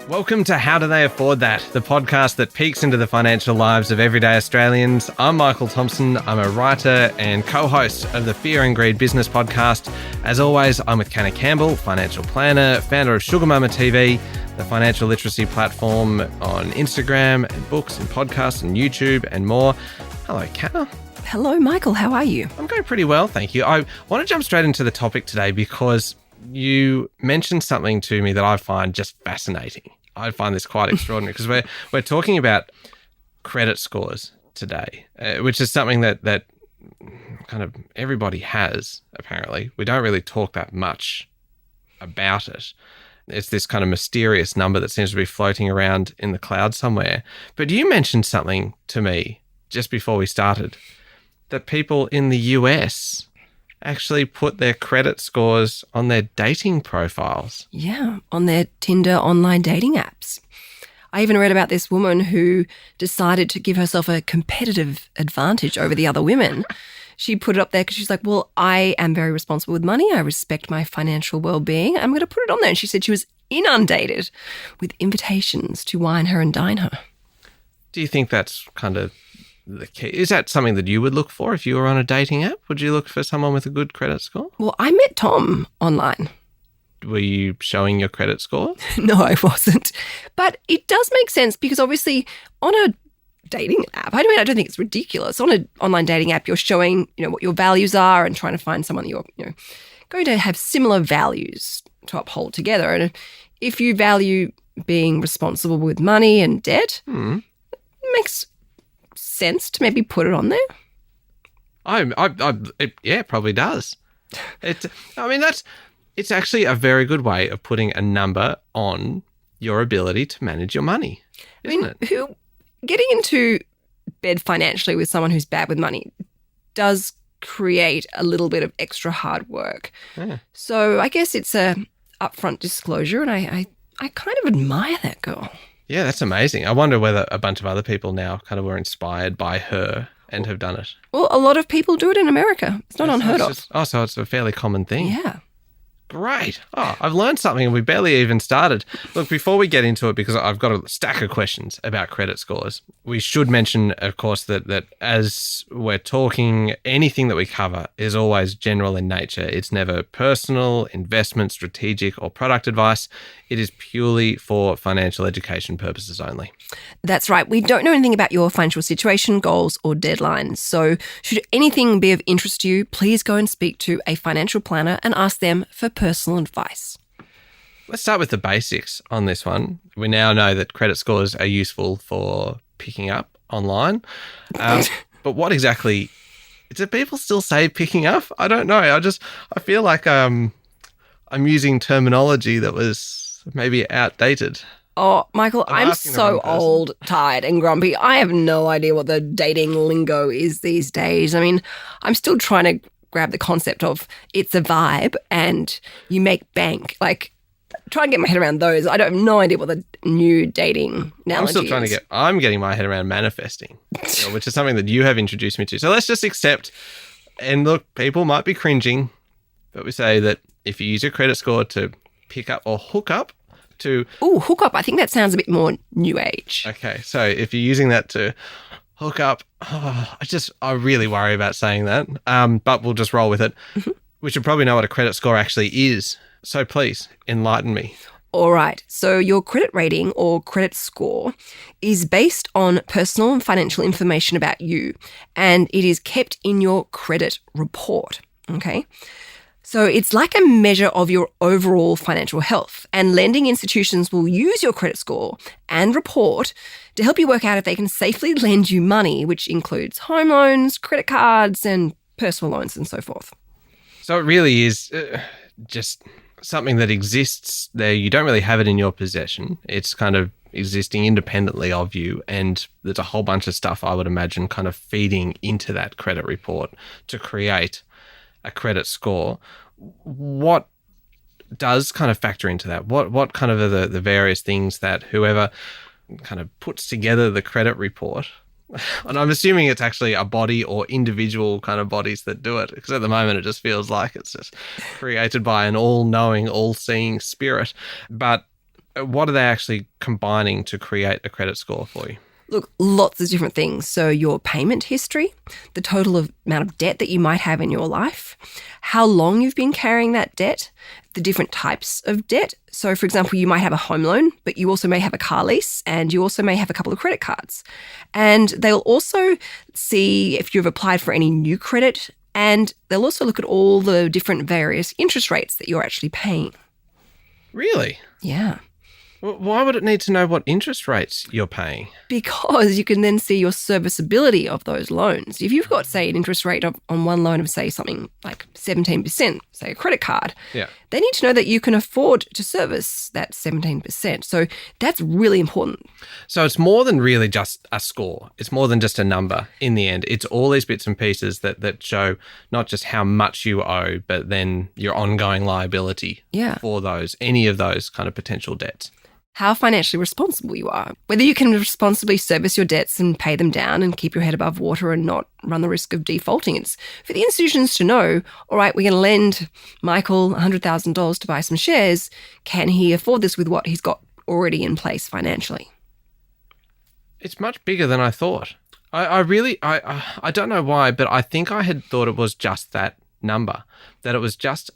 Welcome to How Do They Afford That, the podcast that peeks into the financial lives of everyday Australians. I'm Michael Thompson. I'm a writer and co-host of the Fear and Greed Business Podcast. As always, I'm with Canna Campbell, financial planner, founder of Sugar Mama TV, the financial literacy platform on Instagram and books and podcasts and YouTube and more. Hello, Canna. Hello, Michael. How are you? I'm going pretty well, thank you. I want to jump straight into the topic today because you mentioned something to me that I find just fascinating. I find this quite extraordinary because we're talking about credit scores today, which is something that kind of everybody has, apparently. We don't really talk that much about it. It's this kind of mysterious number that seems to be floating around in the cloud somewhere. But you mentioned something to me just before we started, that people in the US actually put their credit scores on their dating profiles. Yeah, on their Tinder online dating apps. I even read about this woman who decided to give herself a competitive advantage over the other women. She put it up there because she's like, well, I am very responsible with money. I respect my financial well-being. I'm going to put it on there. And she said she was inundated with invitations to wine her and dine her. Do you think that's kind of the key? Is that something that you would look for if you were on a dating app? Would you look for someone with a good credit score? Well, I met Tom online. Were you showing your credit score? No, I wasn't. But it does make sense because obviously on a dating app, I don't think it's ridiculous. On an online dating app, you're showing, what your values are and trying to find someone that you're, going to have similar values to uphold together. And if you value being responsible with money and debt, it makes sense to maybe put it on there. It probably does. It's actually a very good way of putting a number on your ability to manage your money, isn't it? Getting into bed financially with someone who's bad with money does create a little bit of extra hard work. Yeah. So I guess it's a upfront disclosure, and I kind of admire that girl. Yeah, that's amazing. I wonder whether a bunch of other people now kind of were inspired by her and have done it. Well, a lot of people do it in America. It's not unheard of. So it's a fairly common thing. Yeah. Great. Oh, I've learned something and we barely even started. Look, before we get into it, because I've got a stack of questions about credit scores, we should mention, of course, that as we're talking, anything that we cover is always general in nature. It's never personal, investment, strategic, or product advice. It is purely for financial education purposes only. That's right. We don't know anything about your financial situation, goals, or deadlines. So should anything be of interest to you, please go and speak to a financial planner and ask them for personal advice. Let's start with the basics on this one. We now know that credit scores are useful for picking up online. But what exactly, do people still say picking up? I don't know. I feel like I'm using terminology that was maybe outdated. Oh, Michael, I'm so old, tired, and grumpy. I have no idea what the dating lingo is these days. I mean, I'm still trying to grab the concept of it's a vibe and you make bank. Like, try and get my head around those. I don't have no idea what the new dating analogy is. I'm getting my head around manifesting, which is something that you have introduced me to. So let's just accept, and look, people might be cringing, but we say that if you use your credit score to pick up or hook up to... Ooh, hook up. I think that sounds a bit more new age. Okay, so if you're using that to hook up, I really worry about saying that, but we'll just roll with it. Mm-hmm. We should probably know what a credit score actually is. So please, enlighten me. All right. So your credit rating or credit score is based on personal and financial information about you, and it is kept in your credit report. Okay. So it's like a measure of your overall financial health, and lending institutions will use your credit score and report to help you work out if they can safely lend you money, which includes home loans, credit cards, and personal loans and so forth. So it really is just something that exists there. You don't really have it in your possession. It's kind of existing independently of you, and there's a whole bunch of stuff, I would imagine, kind of feeding into that credit report to create a credit score. What does kind of factor into that? What kind of are the various things that whoever kind of puts together the credit report, and I'm assuming it's actually a body or individual kind of bodies that do it, because at the moment it just feels like it's just created by an all-knowing, all-seeing spirit. But what are they actually combining to create a credit score for you? Look, lots of different things. So your payment history, the total amount of debt that you might have in your life, how long you've been carrying that debt, the different types of debt. So, for example, you might have a home loan, but you also may have a car lease, and you also may have a couple of credit cards. And they'll also see if you've applied for any new credit, and they'll also look at all the different various interest rates that you're actually paying. Really? Yeah. Why would it need to know what interest rates you're paying? Because you can then see your serviceability of those loans. If you've got, say, an interest rate on one loan of, say, something like 17%, say a credit card, they need to know that you can afford to service that 17%. So that's really important. So it's more than really just a score. It's more than just a number in the end. It's all these bits and pieces that show not just how much you owe, but then your ongoing liability for any of those kind of potential debts. How financially responsible you are, whether you can responsibly service your debts and pay them down and keep your head above water and not run the risk of defaulting. It's for the institutions to know, all right, we're going to lend Michael $100,000 to buy some shares. Can he afford this with what he's got already in place financially? It's much bigger than I thought. I don't know why, but I think I had thought it was just that number, that it was just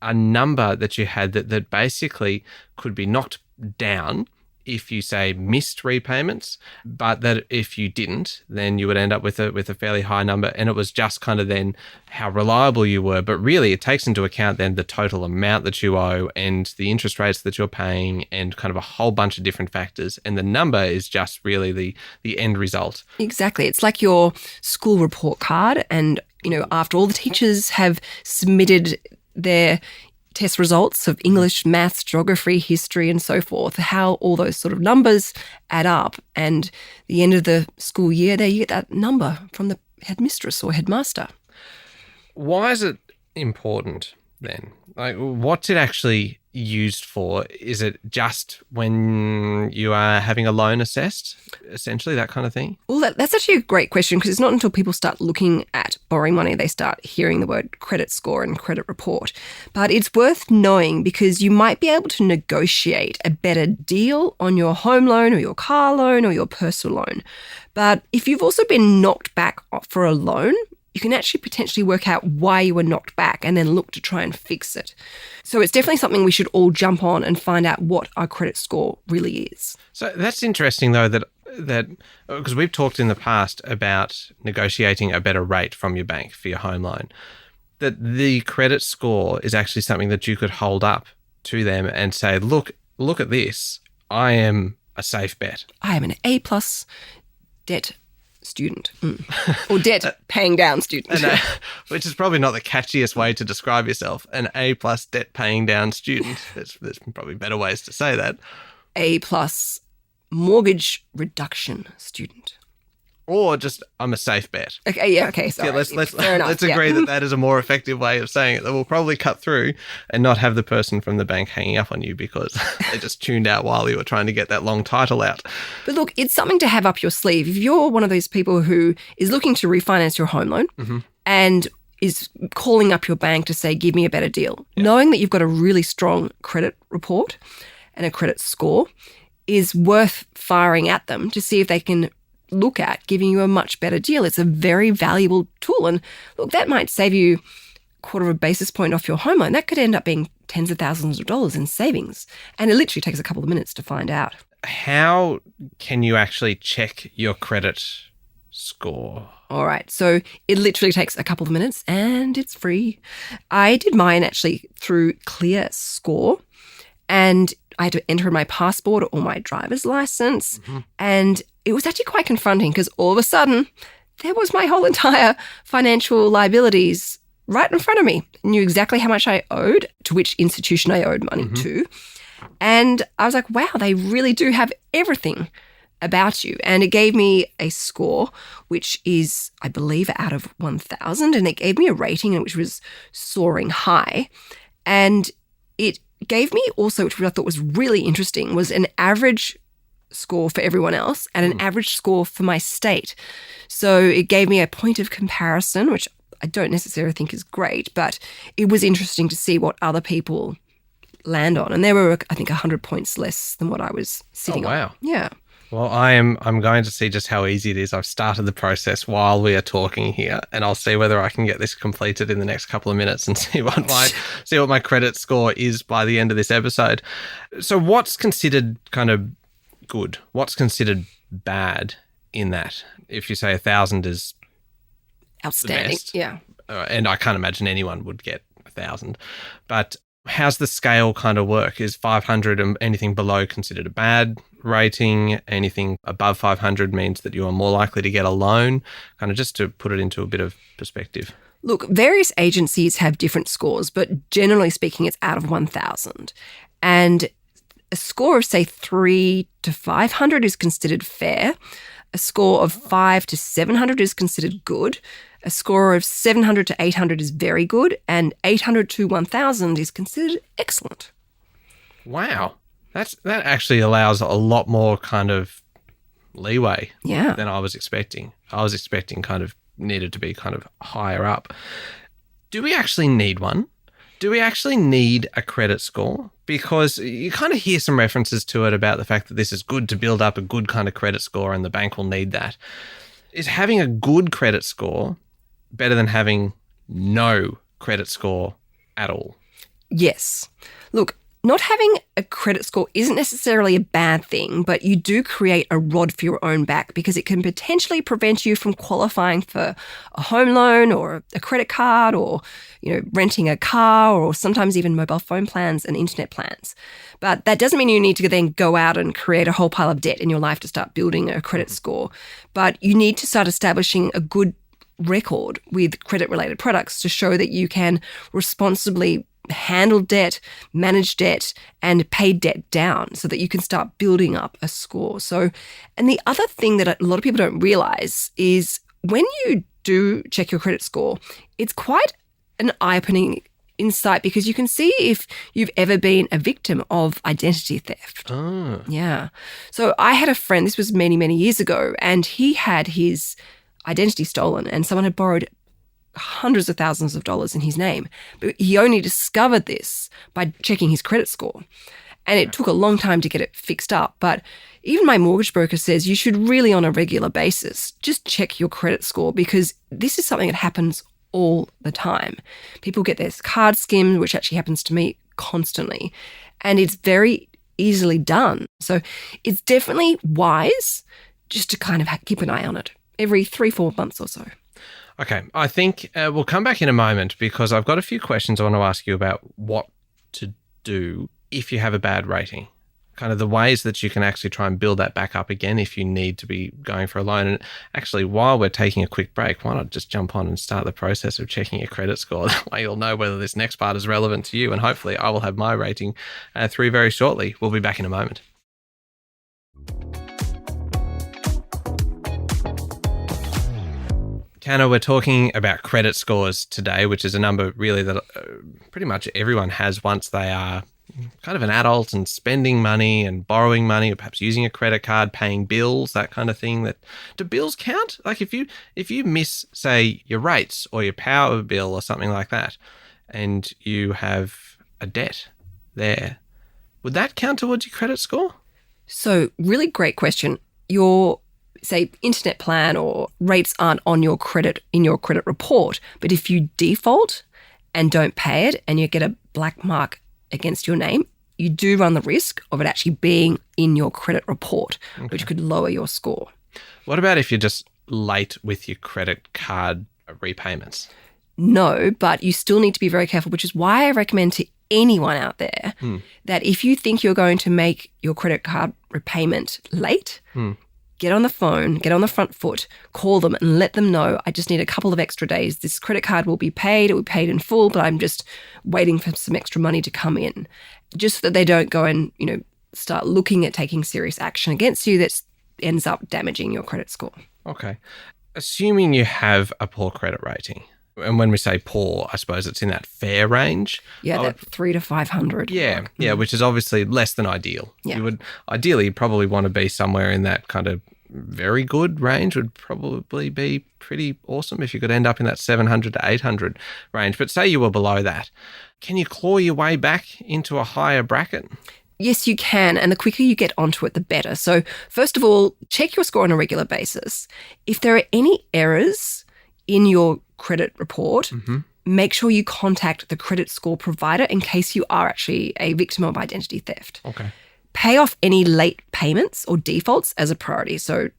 a number that you had that basically could be knocked down if you say missed repayments, but that if you didn't, then you would end up with a fairly high number, and it was just kind of then how reliable you were. But really, it takes into account then the total amount that you owe and the interest rates that you're paying and kind of a whole bunch of different factors, and the number is just really the end result. Exactly. It's like your school report card, and after all the teachers have submitted their test results of English, maths, geography, history, and so forth, how all those sort of numbers add up. And the end of the school year, there you get that number from the headmistress or headmaster. Why is it important then? Like, what's it actually used for? Is it just when you are having a loan assessed, essentially, that kind of thing? Well, that's actually a great question, because it's not until people start looking at borrowing money they start hearing the word credit score and credit report. But it's worth knowing because you might be able to negotiate a better deal on your home loan or your car loan or your personal loan. But if you've also been knocked back for a loan, you can actually potentially work out why you were knocked back and then look to try and fix it. So it's definitely something we should all jump on and find out what our credit score really is. So that's interesting, though, that because we've talked in the past about negotiating a better rate from your bank for your home loan, that the credit score is actually something that you could hold up to them and say, look at this. I am a safe bet. I am an A+ debt student or debt paying down student, which is probably not the catchiest way to describe yourself. An A+ debt paying down student. There's probably better ways to say that. A+ mortgage reduction student. Or just, I'm a safe bet. Okay, sorry. Yeah, let's agree that is a more effective way of saying it. That will probably cut through and not have the person from the bank hanging up on you because they just tuned out while you were trying to get that long title out. But look, it's something to have up your sleeve. If you're one of those people who is looking to refinance your home loan and is calling up your bank to say, give me a better deal, knowing that you've got a really strong credit report and a credit score is worth firing at them to see if they can look at giving you a much better deal. It's a very valuable tool. And look, that might save you a quarter of a basis point off your home loan. That could end up being tens of thousands of dollars in savings. And it literally takes a couple of minutes to find out. How can you actually check your credit score? All right. So it literally takes a couple of minutes and it's free. I did mine actually through Clear Score, and I had to enter in my passport or my driver's license. And it was actually quite confronting because all of a sudden there was my whole entire financial liabilities right in front of me. I knew exactly how much I owed, to which institution I owed money to. And I was like, wow, they really do have everything about you. And it gave me a score, which is, I believe, out of 1,000. And it gave me a rating, which was soaring high. And it gave me also, which I thought was really interesting, was an average score for everyone else and an average score for my state. So it gave me a point of comparison, which I don't necessarily think is great, but it was interesting to see what other people land on. And they were, I think, 100 points less than what I was sitting on. Wow. Yeah. Well, I'm going to see just how easy it is. I've started the process while we are talking here, and I'll see whether I can get this completed in the next couple of minutes and see what my credit score is by the end of this episode. So what's considered kind of good? What's considered bad in that? If you say 1,000 is outstanding, yeah. And I can't imagine anyone would get 1,000, but how's the scale kind of work? Is 500 and anything below considered a bad rating? Anything above 500 means that you are more likely to get a loan? Kind of just to put it into a bit of perspective. Look, various agencies have different scores, but generally speaking, it's out of 1,000. And a score of, say, 3 to 500 is considered fair. A score of 5 to 700 is considered good. A score of 700 to 800 is very good, and 800 to 1,000 is considered excellent. Wow. That actually allows a lot more kind of leeway than I was expecting. I was expecting kind of needed to be kind of higher up. Do we actually need one? Do we actually need a credit score? Because you kind of hear some references to it about the fact that this is good to build up a good kind of credit score and the bank will need that. Is having a good credit score better than having no credit score at all? Yes. Look, not having a credit score isn't necessarily a bad thing, but you do create a rod for your own back because it can potentially prevent you from qualifying for a home loan or a credit card or, renting a car or sometimes even mobile phone plans and internet plans. But that doesn't mean you need to then go out and create a whole pile of debt in your life to start building a credit score. But you need to start establishing a good record with credit-related products to show that you can responsibly handle debt, manage debt, and pay debt down so that you can start building up a score. And the other thing that a lot of people don't realize is when you do check your credit score, it's quite an eye-opening insight because you can see if you've ever been a victim of identity theft. Oh. Yeah. So I had a friend, this was many, many years ago, and he had his identity stolen and someone had borrowed hundreds of thousands of dollars in his name. But he only discovered this by checking his credit score. And it took a long time to get it fixed up. But even my mortgage broker says you should really, on a regular basis, just check your credit score because this is something that happens all the time. People get their card skimmed, which actually happens to me constantly. And it's very easily done. So it's definitely wise just to kind of keep an eye on it every 3-4 months or so. Okay, I think we'll come back in a moment because I've got a few questions I want to ask you about what to do if you have a bad rating, kind of the ways that you can actually try and build that back up again if you need to be going for a loan. And actually, while we're taking a quick break, why not just jump on and start the process of checking your credit score? That way you'll know whether this next part is relevant to you, and hopefully I will have my rating through very shortly. We'll be back in a moment. Tanner, we're talking about credit scores today, which is a number really that pretty much everyone has once they are kind of an adult and spending money and borrowing money or perhaps using a credit card, paying bills, that kind of thing. Do bills count? Like if you miss, say, your rates or your power bill or something like that and you have a debt there, would that count towards your credit score? So really great question. Your say internet plan or rates aren't on your credit in your credit report, but if you default and don't pay it and you get a black mark against your name, you do run the risk of it actually being in your credit report, which could lower your score. What about if you're just late with your credit card repayments? No, but you still need to be very careful, which is why I recommend to anyone out there that if you think you're going to make your credit card repayment late, get on the phone, get on the front foot, call them and let them know, I just need a couple of extra days. This credit card will be paid, it will be paid in full, but I'm just waiting for some extra money to come in. Just so that they don't go and, start looking at taking serious action against you that ends up damaging your credit score. Okay. Assuming you have a poor credit rating, and when we say poor, I suppose it's in that fair range. Yeah, that 3 to 500. Yeah, which is obviously less than ideal. Yeah. You would ideally probably want to be somewhere in that kind of very good range would probably be pretty awesome if you could end up in that 700 to 800 range. But say you were below that, can you claw your way back into a higher bracket? Yes, you can. And the quicker you get onto it, the better. So first of all, check your score on a regular basis. If there are any errors in your credit report, make sure you contact the credit score provider in case you are actually a victim of identity theft. Okay. Pay off any late payments or defaults as a priority. So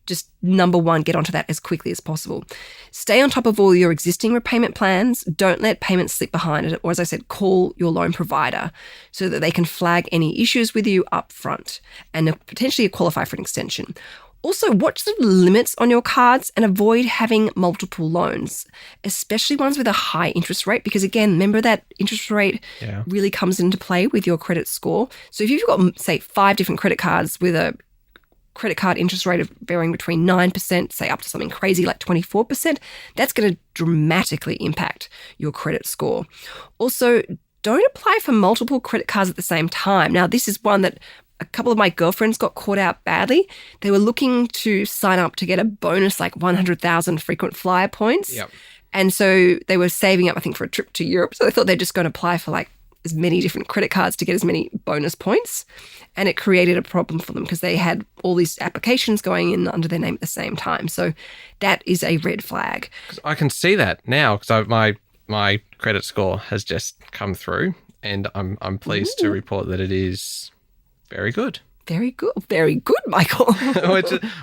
just number one, get onto that as quickly as possible. Stay on top of all your existing repayment plans. Don't let payments slip behind. Or as I said, call your loan provider so that they can flag any issues with you up front and potentially qualify for an extension. Also, watch the limits on your cards and avoid having multiple loans, especially ones with a high interest rate, because again, remember that interest rate really comes into play with your credit score. So if you've got, say, 5 different credit cards with a credit card interest rate of varying between 9%, say up to something crazy like 24%, that's going to dramatically impact your credit score. Also, don't apply for multiple credit cards at the same time. Now, this is one that a couple of my girlfriends got caught out badly. They were looking to sign up to get a bonus like 100,000 frequent flyer points. Yep. And so they were saving up, I think, for a trip to Europe. So they thought they're just going to apply for like as many different credit cards to get as many bonus points. And it created a problem for them because they had all these applications going in under their name at the same time. So that is a red flag. I can see that now because my credit score has just come through and I'm pleased to report that it is very good. Very good. Very good, Michael.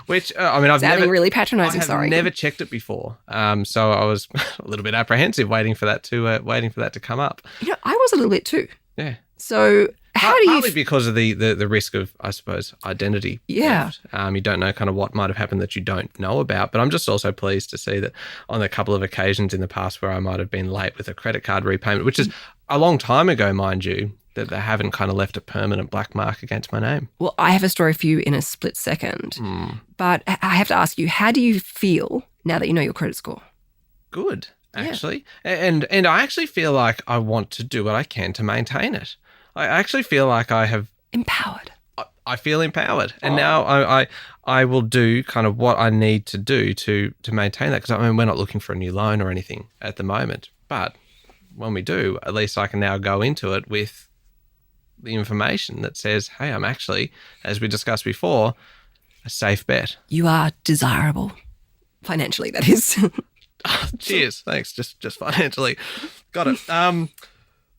which I mean, I've really patronising. Sorry, never checked it before. So I was a little bit apprehensive, waiting for that to come up. You know, I was a little bit too. Yeah. So how do you? Partly because of the risk of, I suppose, identity theft. You don't know kind of what might have happened that you don't know about. But I'm just also pleased to see that on a couple of occasions in the past where I might have been late with a credit card repayment, which is a long time ago, mind you, that they haven't kind of left a permanent black mark against my name. Well, I have a story for you in a split second. But I have to ask you, how do you feel now that you know your credit score? Good, actually. Yeah. And I actually feel like I want to do what I can to maintain it. I actually feel like I have... Empowered. I feel empowered. And now I will do kind of what I need to do to maintain that. Because I mean, we're not looking for a new loan or anything at the moment. But when we do, at least I can now go into it with the information that says, hey, I'm actually, as we discussed before, a safe bet. You are desirable. Financially, that is. Cheers. Thanks. Just financially. Got it.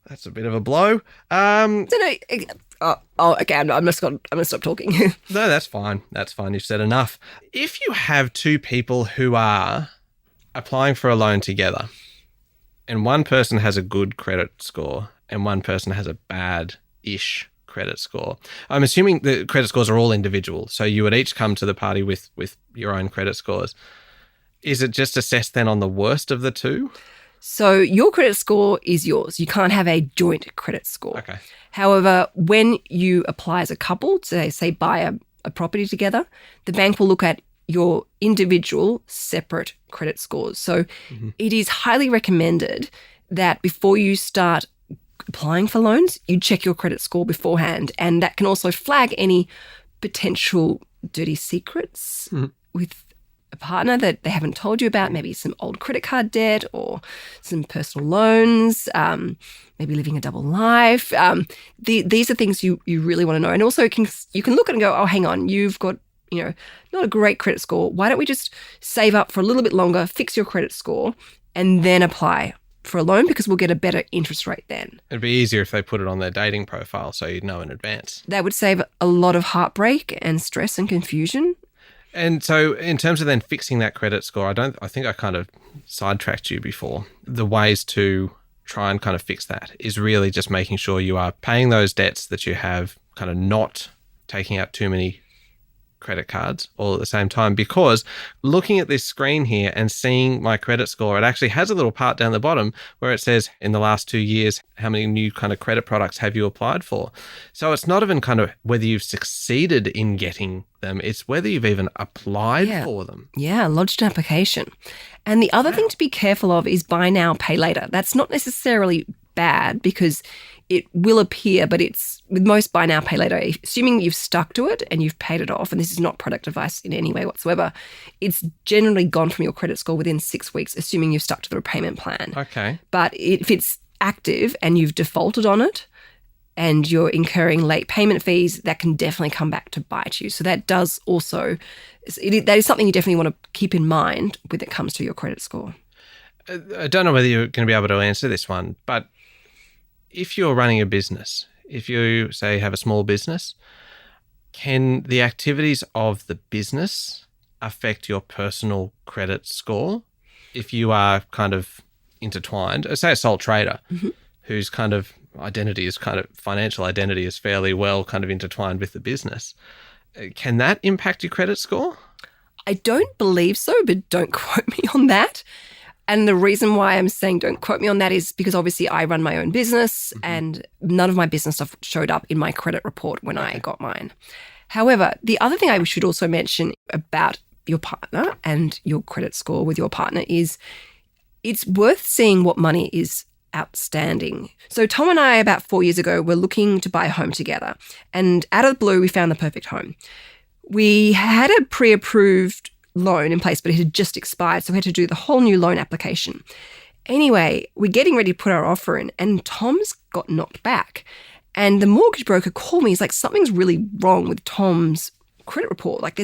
That's a bit of a blow. Okay, I'm going to stop talking. No, that's fine. That's fine. You've said enough. If you have two people who are applying for a loan together and one person has a good credit score and one person has a bad-ish credit score, I'm assuming the credit scores are all individual. So you would each come to the party with your own credit scores. Is it just assessed then on the worst of the two? So your credit score is yours. You can't have a joint credit score. Okay. However, when you apply as a couple to, say, buy a property together, the bank will look at your individual separate credit scores. So it is highly recommended that before you start applying for loans, you check your credit score beforehand. And that can also flag any potential dirty secrets with a partner that they haven't told you about, maybe some old credit card debt or some personal loans, maybe living a double life. These are things you really want to know. And also you can look at it and go, oh, hang on, you've got, not a great credit score. Why don't we just save up for a little bit longer, fix your credit score, and then apply for a loan because we'll get a better interest rate then. It'd be easier if they put it on their dating profile so you'd know in advance. That would save a lot of heartbreak and stress and confusion. And so in terms of then fixing that credit score, I think I kind of sidetracked you before. The ways to try and kind of fix that is really just making sure you are paying those debts that you have, kind of not taking out too many credit cards all at the same time, because looking at this screen here and seeing my credit score, it actually has a little part down the bottom where it says in the last 2 years, how many new kind of credit products have you applied for? So it's not even kind of whether you've succeeded in getting them, it's whether you've even applied for them. Yeah, lodged an application. And the other thing to be careful of is buy now, pay later. That's not necessarily bad because it will appear, but it's with most buy now, pay later, assuming you've stuck to it and you've paid it off, and this is not product advice in any way whatsoever, it's generally gone from your credit score within 6 weeks, assuming you've stuck to the repayment plan. Okay. But if it's active and you've defaulted on it and you're incurring late payment fees, that can definitely come back to bite you. So that does also, that is something you definitely want to keep in mind when it comes to your credit score. I don't know whether you're going to be able to answer this one, but if you're running a business, if you say have a small business, can the activities of the business affect your personal credit score if you are kind of intertwined? Say a sole trader whose kind of identity is kind of financial identity is fairly well kind of intertwined with the business. Can that impact your credit score? I don't believe so, but don't quote me on that. And the reason why I'm saying don't quote me on that is because obviously I run my own business and none of my business stuff showed up in my credit report when I got mine. However, the other thing I should also mention about your partner and your credit score with your partner is it's worth seeing what money is outstanding. So Tom and I, about 4 years ago, were looking to buy a home together. And out of the blue, we found the perfect home. We had a pre-approved loan in place, but it had just expired. So we had to do the whole new loan application. Anyway, we're getting ready to put our offer in and Tom's got knocked back. And the mortgage broker called me. He's like, something's really wrong with Tom's credit report. Like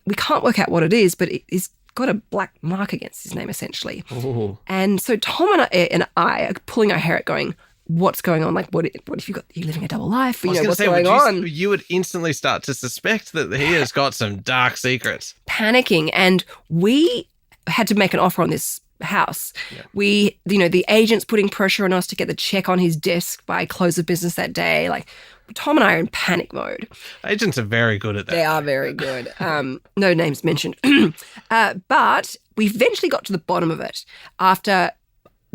we can't work out what it is, but it's got a black mark against his name essentially. Ooh. And so Tom and I are pulling our hair out going, what's going on? Like, what if you're living a double life? What's going on? You would instantly start to suspect that he has got some dark secrets. Panicking. And we had to make an offer on this house. Yeah. The agent's putting pressure on us to get the check on his desk by close of business that day. Like, Tom and I are in panic mode. Agents are very good at that. They are very good. No names mentioned. But we eventually got to the bottom of it after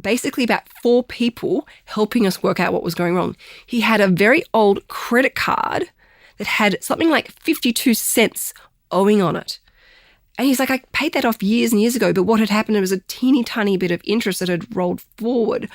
basically about 4 people helping us work out what was going wrong. He had a very old credit card that had something like 52 cents owing on it. And he's like, I paid that off years and years ago, but what had happened was a teeny tiny bit of interest that had rolled forward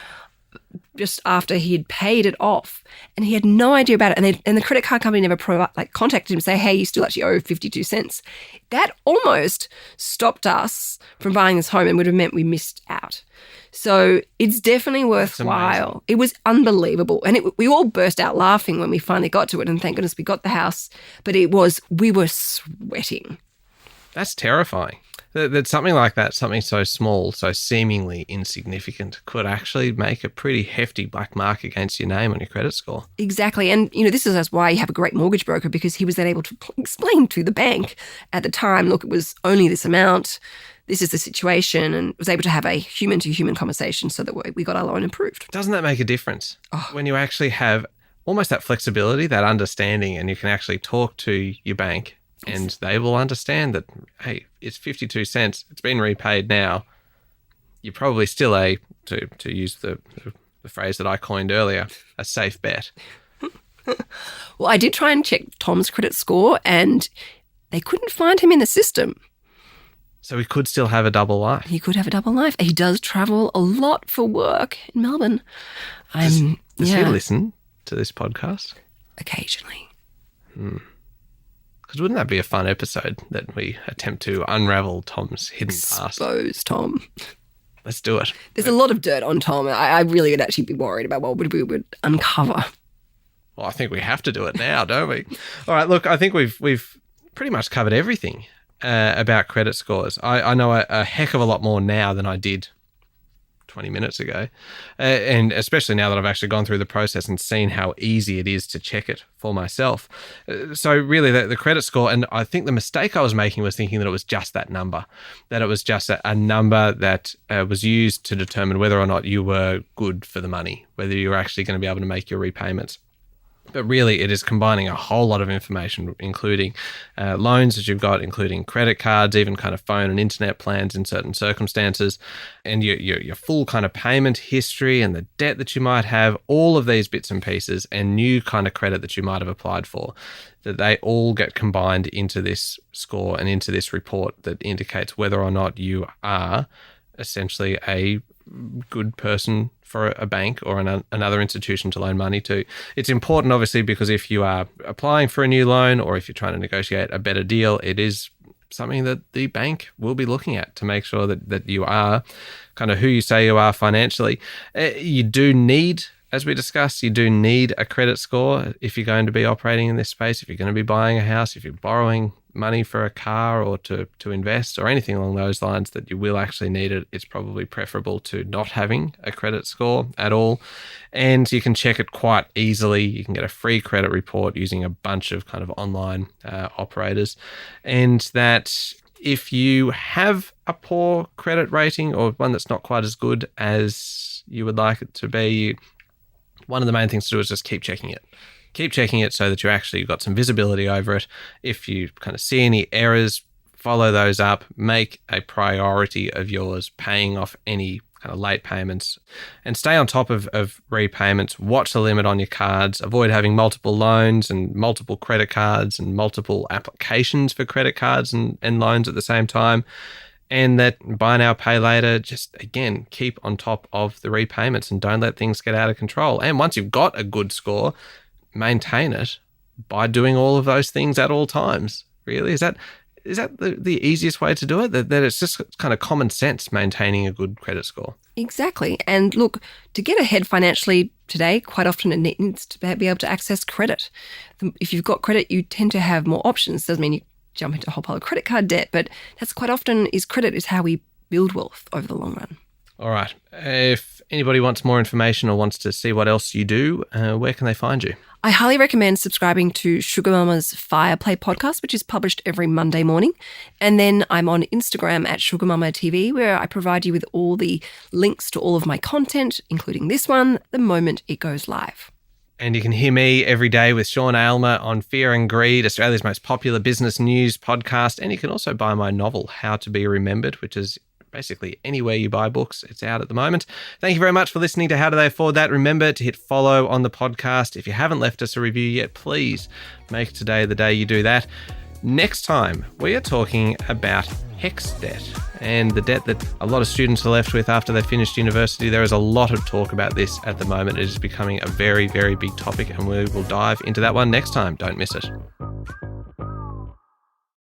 just after he had paid it off. And he had no idea about it. And the credit card company never contacted him to say, hey, you still actually owe 52 cents. That almost stopped us from buying this home and would have meant we missed out. So it's definitely worthwhile. It was unbelievable. And we all burst out laughing when we finally got to it. And thank goodness we got the house. But we were sweating. That's terrifying. That something like that, something so small, so seemingly insignificant, could actually make a pretty hefty black mark against your name on your credit score. Exactly. And, this is why you have a great mortgage broker, because he was then able to explain to the bank at the time, look, it was only this amount, this is the situation, and was able to have a human-to-human conversation so that we got our loan approved. Doesn't that make a difference? When you actually have almost that flexibility, that understanding, and you can actually talk to your bank and they will understand that, hey, it's 52 cents. It's been repaid now. You're probably still to use the phrase that I coined earlier, a safe bet. Well, I did try and check Tom's credit score and they couldn't find him in the system. So he could still have a double life. He could have a double life. He does travel a lot for work in Melbourne. Does he listen to this podcast? Occasionally. Because wouldn't that be a fun episode that we attempt to unravel Tom's hidden past? Expose Tom. Let's do it. There's a lot of dirt on Tom. I really would actually be worried about what we would uncover. Well, I think we have to do it now, don't we? All right, look, I think we've pretty much covered everything about credit scores. I know a heck of a lot more now than I did 20 minutes ago. And especially now that I've actually gone through the process and seen how easy it is to check it for myself. So really the credit score, and I think the mistake I was making was thinking that it was just that number, that it was just a number that was used to determine whether or not you were good for the money, whether you were actually going to be able to make your repayments. But really, it is combining a whole lot of information, including loans that you've got, including credit cards, even kind of phone and internet plans in certain circumstances, and your full kind of payment history and the debt that you might have, all of these bits and pieces and new kind of credit that you might have applied for, that they all get combined into this score and into this report that indicates whether or not you are essentially a good person for a bank or another institution to loan money to. It's important, obviously, because if you are applying for a new loan or if you're trying to negotiate a better deal, it is something that the bank will be looking at to make sure that you are kind of who you say you are financially. You do need, as we discussed, you do need a credit score if you're going to be operating in this space, if you're going to be buying a house, if you're borrowing money for a car or to invest or anything along those lines that you will actually need it. It's probably preferable to not having a credit score at all. And you can check it quite easily. You can get a free credit report using a bunch of kind of online operators. And that if you have a poor credit rating or one that's not quite as good as you would like it to be, one of the main things to do is just keep checking it. Keep checking it so that you actually got some visibility over it. If you kind of see any errors, follow those up. Make a priority of yours paying off any kind of late payments and stay on top of repayments. Watch the limit on your cards. Avoid having multiple loans and multiple credit cards and multiple applications for credit cards and loans at the same time. And that buy now, pay later, just again, keep on top of the repayments and don't let things get out of control. And once you've got a good score, maintain it by doing all of those things at all times. Really, is that the easiest way to do it? That it's just kind of common sense maintaining a good credit score. Exactly. And look, to get ahead financially today, quite often it needs to be able to access credit. If you've got credit, you tend to have more options. Doesn't mean you jump into a whole pile of credit card debt, but that's quite often credit is how we build wealth over the long run. All right. If anybody wants more information or wants to see what else you do, where can they find you? I highly recommend subscribing to Sugar Mama's Fireplay podcast, which is published every Monday morning. And then I'm on Instagram at Sugar Mama TV, where I provide you with all the links to all of my content, including this one, the moment it goes live. And you can hear me every day with Sean Aylmer on Fear and Greed, Australia's most popular business news podcast. And you can also buy my novel, How to Be Remembered, which is basically anywhere you buy books. It's out at the moment. Thank you very much for listening to How Do They Afford That? Remember to hit follow on the podcast. If you haven't left us a review yet, please make today the day you do that. Next time, we are talking about HEX debt and the debt that a lot of students are left with after they finished university. There is a lot of talk about this at the moment. It is becoming a very, very big topic, and we will dive into that one next time. Don't miss it.